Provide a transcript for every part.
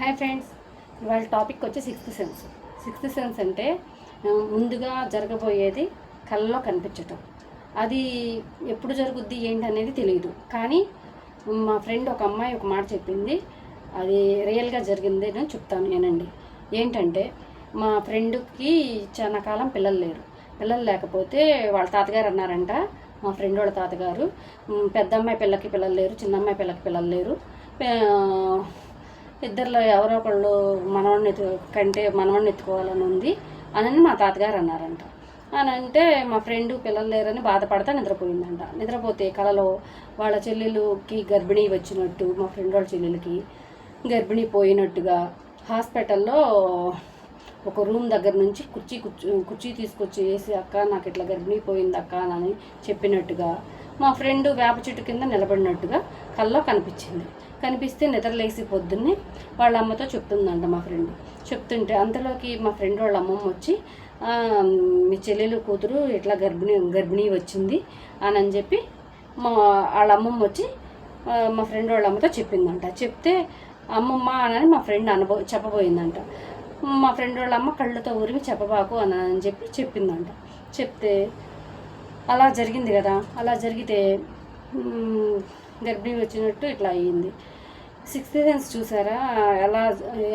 Hi friends, ఇవాళ topic వచ్చి sixth sense. Sixth sense అంటే ముందుగా జరగబోయేది కళ్ళలో కనిపించటం. అది ఎప్పుడు జరుగుద్ది ఏంటి అనేది తెలియదు. కానీ మా ఫ్రెండ్ ఒక అమ్మాయి ఒక మాట చెప్పింది, అది రియల్గా జరిగింది అని చెప్తాను నేనండి. ఏంటంటే మా ఫ్రెండ్కి చాలా కాలం పిల్లలు లేరు. పిల్లలు లేకపోతే వాళ్ళ తాతగారు అన్నారంట, మా ఫ్రెండ్ వాళ్ళ తాతగారు, పెద్ద అమ్మాయి పిల్లకి పిల్లలు లేరు, చిన్న అమ్మాయి పిల్లకి పిల్లలు లేరు, ఇద్దరిలో ఎవరో ఒకళ్ళు మనవాడిని ఎత్తుకోవాలని ఉంది అని మా తాతగారు అన్నారంట. అని అంటే మా ఫ్రెండ్ పిల్లలు లేరని బాధపడతా నిద్రపోయిందంట. నిద్రపోతే కలలో వాళ్ళ చెల్లెలుకి గర్భిణీ వచ్చినట్టు, మా ఫ్రెండ్ వాళ్ళ చెల్లెలకి గర్భిణీ పోయినట్టుగా హాస్పిటల్లో ఒక రూమ్ దగ్గర నుంచి కుర్చీ తీసుకొచ్చి వేసి, అక్క నాకు ఇట్లా గర్భిణీ పోయింది అక్క అని చెప్పినట్టుగా, మా ఫ్రెండ్ వేప చెట్టు కింద నిలబడినట్టుగా కల్లో కనిపిస్తే నిద్రలేసి పొద్దున్నే వాళ్ళ అమ్మతో చెప్తుందంట. మా ఫ్రెండ్ చెప్తుంటే అంతలోకి మా ఫ్రెండ్ వాళ్ళ అమ్మమ్మ వచ్చి, మీ చెల్లెలు కూతురు ఇట్లా గర్భిణీ వచ్చింది అని చెప్పి వాళ్ళ అమ్మమ్మ వచ్చి మా ఫ్రెండ్ వాళ్ళ అమ్మతో చెప్పిందంట. చెప్తే అమ్మమ్మ అని మా ఫ్రెండ్ చెప్పబోయిందంట. మా ఫ్రెండ్ వాళ్ళ అమ్మ కళ్ళతో ఉరిమి చెప్పబాకు అని చెప్పి చెప్పిందంట. చెప్తే అలా జరిగింది కదా. అలా జరిగితే గర్భిణీ వచ్చినట్టు ఇట్లా అయ్యింది. సిక్స్త్ సెన్స్ చూసారా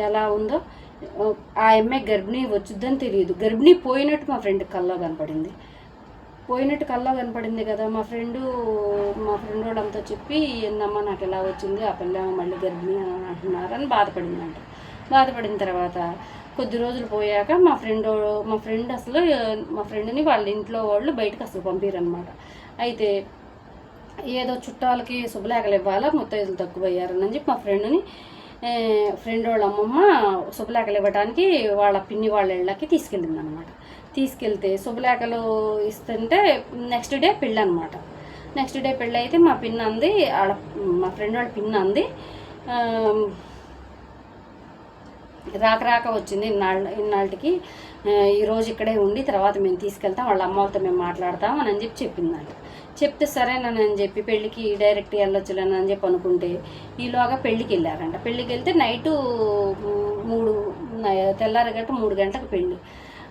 ఎలా ఉందో. ఆ అమ్మాయి గర్భిణీ వచ్చిద్దని తెలియదు, గర్భిణీ పోయినట్టు మా ఫ్రెండ్ కల్లో కనపడింది కదా. మా ఫ్రెండ్ వాళ్ళంతా చెప్పి, ఏందమ్మా నాకు ఎలా వచ్చింది, ఆ పిల్ల మళ్ళీ గర్భిణీ అని అంటున్నారని బాధపడిన తర్వాత కొద్ది రోజులు పోయాక మా ఫ్రెండ్ని వాళ్ళ ఇంట్లో వాళ్ళు బయటకు అసలు పంపిరనమాట. అయితే ఏదో చుట్టాలకి శుభలేఖలు ఇవ్వాలా, ముత్తైదులు తక్కువయ్యారని చెప్పి మా ఫ్రెండ్ వాళ్ళ అమ్మమ్మ శుభలేఖలు ఇవ్వడానికి వాళ్ళ పిన్ని వాళ్ళ ఇళ్ళకి తీసుకెళ్ళింది అనమాట. తీసుకెళ్తే శుభలేఖలు ఇస్తుంటే నెక్స్ట్ డే పెళ్ళి అనమాట. నెక్స్ట్ డే పెళ్ళి అయితే మా ఫ్రెండ్ వాళ్ళ పిన్ అంది, రాక వచ్చింది ఇన్నాళ్ళకి, ఈరోజు ఇక్కడే ఉండి తర్వాత మేము తీసుకెళ్తాం, వాళ్ళ అమ్మతో మేము మాట్లాడతాం అని చెప్పి చెప్పిందంట. చెప్తే సరేనని చెప్పి పెళ్ళికి డైరెక్ట్ వెళ్ళొచ్చులేని అని చెప్పి అనుకుంటే ఈలోగా పెళ్ళికి వెళ్ళారంట. పెళ్ళికి వెళ్తే నైటు తెల్లారగట్ట 3 గంటలకు పెళ్ళి.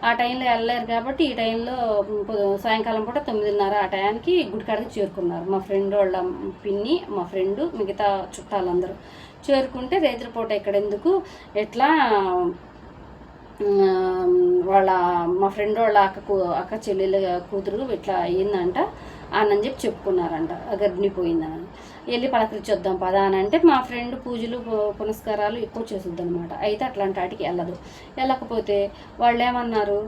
ఆ టైంలో వెళ్ళలేరు కాబట్టి ఈ టైంలో సాయంకాలం పూట 9:30 ఆ టైంకి గుడికాడికి చేరుకున్నారు. మా ఫ్రెండ్ వాళ్ళ పిన్ని, మా ఫ్రెండు, మిగతా చుట్టాలందరూ చేరుకుంటే రైతులపూట ఇక్కడ ఎందుకు, ఎట్లా మా ఫ్రెండ్ వాళ్ళ అక్క చెల్లెల కూతురు ఇట్లా అయ్యిందంట అని చెప్పి చెప్పుకున్నారంట, గర్భిణీ పోయిందని. వెళ్ళి పలకరించొద్దాం పదా అని అంటే మా ఫ్రెండ్ పూజలు పునస్కారాలు ఎక్కువ చేస్తుంది అనమాట. అయితే అట్లాంటి వాటికి వెళ్ళకపోతే వాళ్ళు ఏమన్నారు,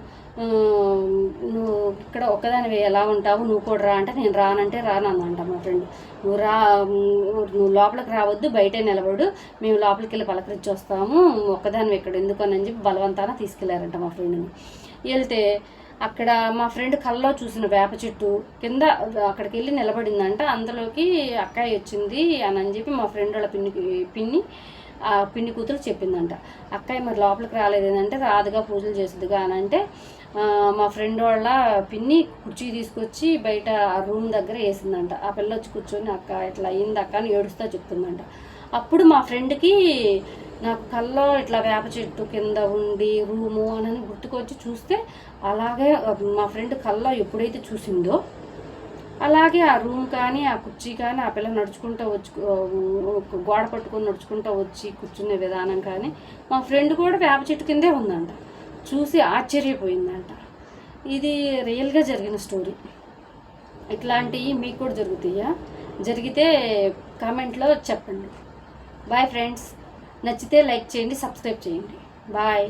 నువ్వు ఇక్కడ ఒక్కదానివి ఎలా ఉంటావు, నువ్వు కూడా రా అంటే నేను రానంటే రానందంట మా ఫ్రెండ్. నువ్వు లోపలికి రావద్దు, బయటే నిలబడు, మేము లోపలికి వెళ్ళి పలకరించి వస్తాము, ఒక్కదానివి ఇక్కడ ఎందుకు అని చెప్పి బలవంతాన తీసుకెళ్లారంట మా ఫ్రెండ్ని. వెళ్తే అక్కడ మా ఫ్రెండ్ కల్లో చూసిన వేప చెట్టు కింద అక్కడికి వెళ్ళి నిలబడిందంట. అందులోకి అక్కాయి వచ్చింది అని చెప్పి మా ఫ్రెండ్ వాళ్ళ పిన్ని కూతురు చెప్పిందంట. అక్కాయి మరి లోపలికి రాలేదేంటంటే, రాదుగా పూజలు చేస్తుందిగా అని అంటే, మా ఫ్రెండ్ వాళ్ళ పిన్ని కుర్చీ తీసుకొచ్చి బయట ఆ రూమ్ దగ్గర వేసిందంట. ఆ పిల్ల వచ్చి కూర్చొని, అక్క ఇట్లా అయింది అక్క అని ఏడుస్తా చెప్తుందంట. అప్పుడు మా ఫ్రెండ్కి నాకు కల్లో ఇట్లా వేప చెట్టు కింద ఉండి రూము అని గుర్తుకొచ్చి చూస్తే, అలాగే మా ఫ్రెండ్ కల్లో ఎప్పుడైతే చూసిందో అలాగే ఆ రూమ్ కానీ ఆ కుర్చీ కానీ ఆ పిల్ల నడుచుకుంటూ వచ్చి గోడ పట్టుకొని నడుచుకుంటూ వచ్చి కూర్చునే విధానం కానీ మా ఫ్రెండ్ కూడా వేప చెట్టు కిందే ఉందంట. చూసి ఆశ్చర్యపోయిందంట. ఇది రియల్గా జరిగిన స్టోరీ. ఇట్లాంటివి మీకు కూడా జరుగుతాయా? జరిగితే కామెంట్లో చెప్పండి. Bye friends. నచ్చితే లైక్ చేయండి, సబ్స్క్రైబ్ చేయండి. బాయ్.